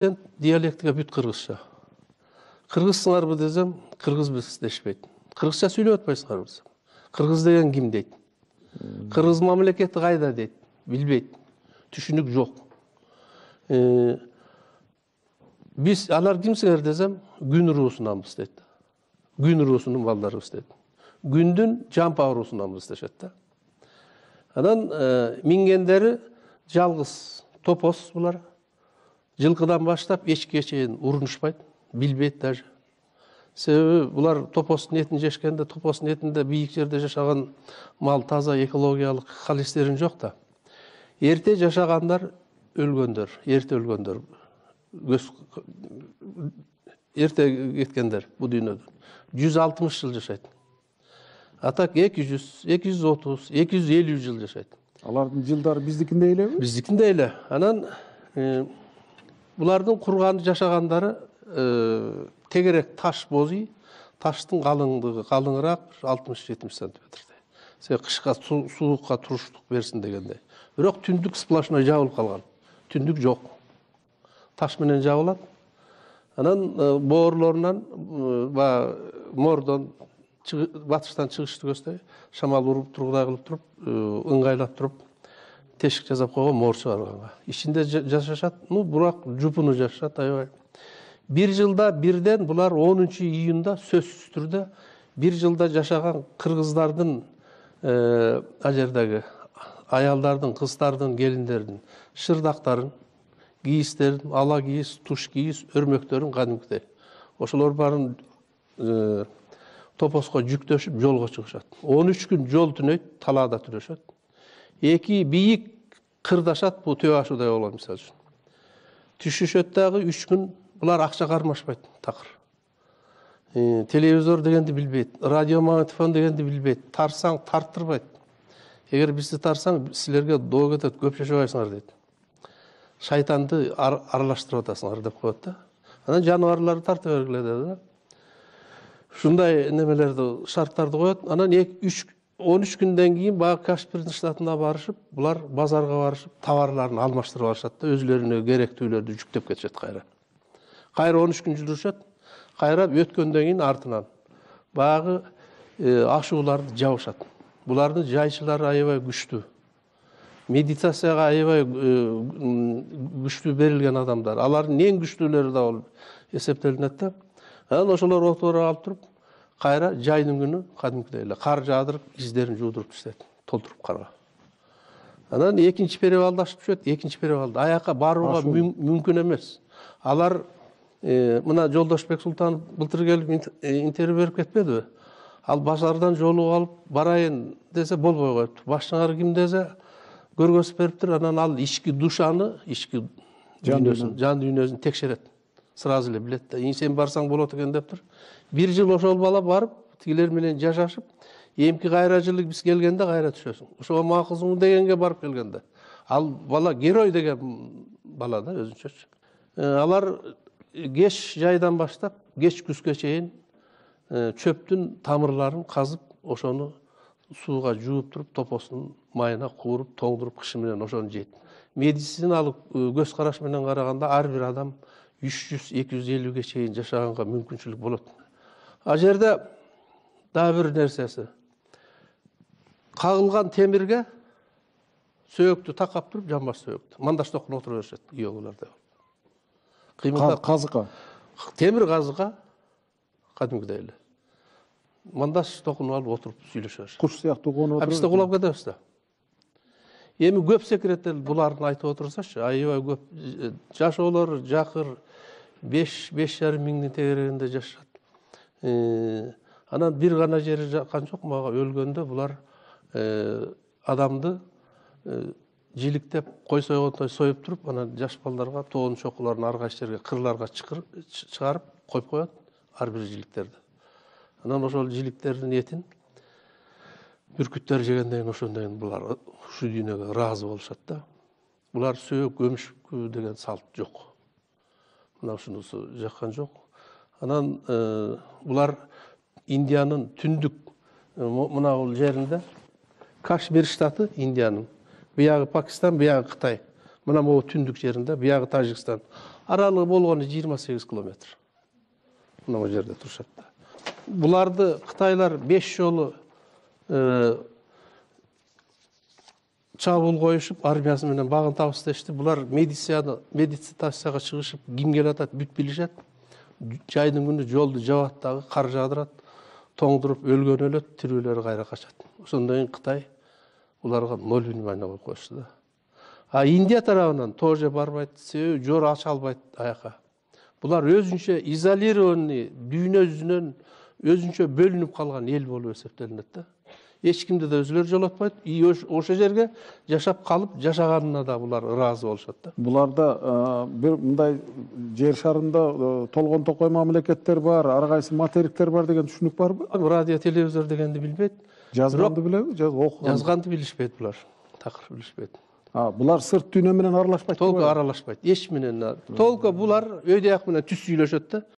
Диалектика бүт кыргызча. Кыргызсыңарбы десем, кыргызбыз дешпейт. Кыргызча сүйлөп атпайсыңарбы десем. Кыргыз деген ким дейт. Кыргыз мамлекети кайда дейт. Билбейт. Түшүнүк жок. Биз алар кимсиңер десем, күн уруусунанбыз дейт. Күн уруусунун балдарыбыз дейт. Күндүн жампа уруусунанбыз дешет да. Анан мингендери жалгыз топос булар. Жылкыдан баштап эчкиге чейин урунушпайт, билбейт даже. Себеби булар топостун этин жешкенде, топостун этинде бийик жерде жашаган мал таза экологиялык холестерин жок да. Эрте жашагандар өлгөндөр, эрте өлгөндөр. Эрте кеткендер бу дүйнөдөн 160 жыл жашайт. А так 200, 230, 250 жыл жашайт. Алардын жылдары биздикиндей элеби? Биздикиндей эле. Анан булардын курган жашагандары тегерек таш бозый, таштын калыңдыгы калыңыраак 60-70 сантиметрдей. Себеби кышка суукка туруштук берсин дегендей. Бирок түндүк сплошной жабылып калган. Түндүк жок. Таш менен жабылат. Анан боорлорунан мордон батыштан чыгышты көздөй шамал уруп тургудай кылып туруп, ыңгайлап туруп тешик жасап койгон мор чыгарганга. Ичинде жашашат, бирок жупуну жашашат аябай. Bir жылда бирден булар 10 июнда сөзсүз түрдө bir жылда жашаган кыргыздардын ажердеги аялдардын, кыздардын, келиндердин шырдактарын, кийистерин, ала кийис, туш кийис, өрмөктөрүн кадимкидей. Ошолор барын топоско жүктөшүп жолго чыгышат. 13 күн жол түнөйт, талаада түрөшөт. Эки бийик кырдашат, бу төбө ашуудай болгон мисалы үчүн. Түшүшөт дагы 3 күн булар акча кармашпайт, такыр. Телевизор дегенди билбейт, радиомагнитофон дегенди билбейт, тарсаң тарттырбайт. Эгер бизди тарсаң, силерге доо кетет, көп жашабайсыңар дейт. Шайтанды аралаштырып атасыңар деп коет да. Анан жаныбарларды тартып бергиле деди да. Ушундай немелерди, шарттарды коет. Анан 13 күндөн кийин багы Кашпирдин штатына барышып, булар базарга барышып, товарларын алмаштырып алышат да, өзлөрүнө керектүүлөрдү жүктөп кетишет кайра. Кайра 13 күн жүрүшөт. Кайра өткөндөн кийин артынан багы ашууларды жабышат. Булардын жайчылары аябай күчтүү. Медитацияга аябай күчтүү берилген адамдар. Алардын эң күчтүүлөрү да болуп эсептелинет да. Анан ошолор отура алып туруп, кайра жайдын күнү кадимкидей эле кар жаадырып, издерин жуудуруп түштөт, толтуруп карга. Анан экинчи перевалды ашып түшөт, экинчи перевалды аяка барууга мүмкүн эмес. Алар мына Жолдошбек Султанов былтыр келип интервью берип кетпедиби? Ал базардан жолугуп алып барайын десе болбой коюпту. Башчыңар ким десе көргөзүп бериптир. Анан ал ички душаны, ички жан дүйнөсүн текшерет. Сразу эле билет да. Сен барсаң болот экен дептир. 1 жыл ошол бала барып, тигилер менен жашашып, эмки кайра жылы биз келгенде кайра түшөсүң. Ошого макулсуң дегенге барып келгенде. Ал бала герой деген бала да өзүнчөчү. Алар кеч жайдан баштап, кеч күзгө чейин чөптүн тамырларын казып, ошону сууга жууп туруп, топостун майына кууруп, тоңдуруп, кышы менен ошону жейт. Медициналык көз караш менен караганда ар бир адам 300-250ге чейин жашаганга мүмкүнчүлүк болот. А жерде дагы бир нерсеси. Кагылган темирге сөөктү такап туруп, жамбаш сөөктү. Мандаш токуна отура беришет, йогаларда. Казыкка. Темир казыкка кадимкидей эле. Мандаш токуну алып отуруп сүйлөшөбүз. Куш сыяктуу конуп отуруп. Биз да кулап кетебиз да. Эми көп секреттер булардын айтып отурсачы, аябай көп жашоолор жакыр 5,5 миңдин тегерегинде жашашат. Анан бир гана жери жаккан жок, мага өлгөндө булар адамды жиликтеп кой сойгондой союп туруп, анан жаш балдарга тоонун чокуларын ар кайсы жерге кырларга чыгарып коюп коет ар бир жиликтерди. Анан ошол жиликтердин этин бүркүттөр жегенден кийин ошондон кийин булар ушу дүйнөгө ыраазы болушат да. Булар сөөк көмүшкү деген салт жок. Мына ушунусу жаккан жок. Анан булар Индиянын түндүк мына бул жеринде Кашмир штаты Индиянын, биягы Пакистан, биягы Кытай. Мына могу түндүк жеринде, биягы Тажикстан. Аралыгы болгону 28 километр. Мына жерде турушат да. Буларды Кытайлар 5 жолу чабуул коюшуп, армиясы менен багын табысташты. Булар медитацияга чыгышып, ким келатат бүт билишет. Жайдын күнү жолду жабат дагы, кар жаадырат, тоңдуруп өлгөн өлөт, тирүүлөр кайра качат. Ошондон кийин Кытай буларга ноль внимание коюп коюшту да. А Индия тарабынан тоже барбайт, себеби жол ача албайт аяка. Булар өзүнчө изолированный, дүйнө жүзүнөн өзүнчө бөлүнүп калган эл болуп эсептелинет да. Эч кимди да өзүлөр жолотпойт. И ошо жерге жашап калып, жашаганына да булар ыраазы болушат да. Буларда бир мындай жер шарында толгон токой мамлекеттер бар, ар кайсы материктер бар деген түшүнүк барбы? Радио, телевизор дегенди билбейт. Жазганды билеби? Жазганды билишпейт булар. Такыр билишпейт. Булар сырт дүйнө менен аралашпайт. Толку аралашпайт. Эч менен. Толку булар өйдөяк менен түз сүйлөшөт да.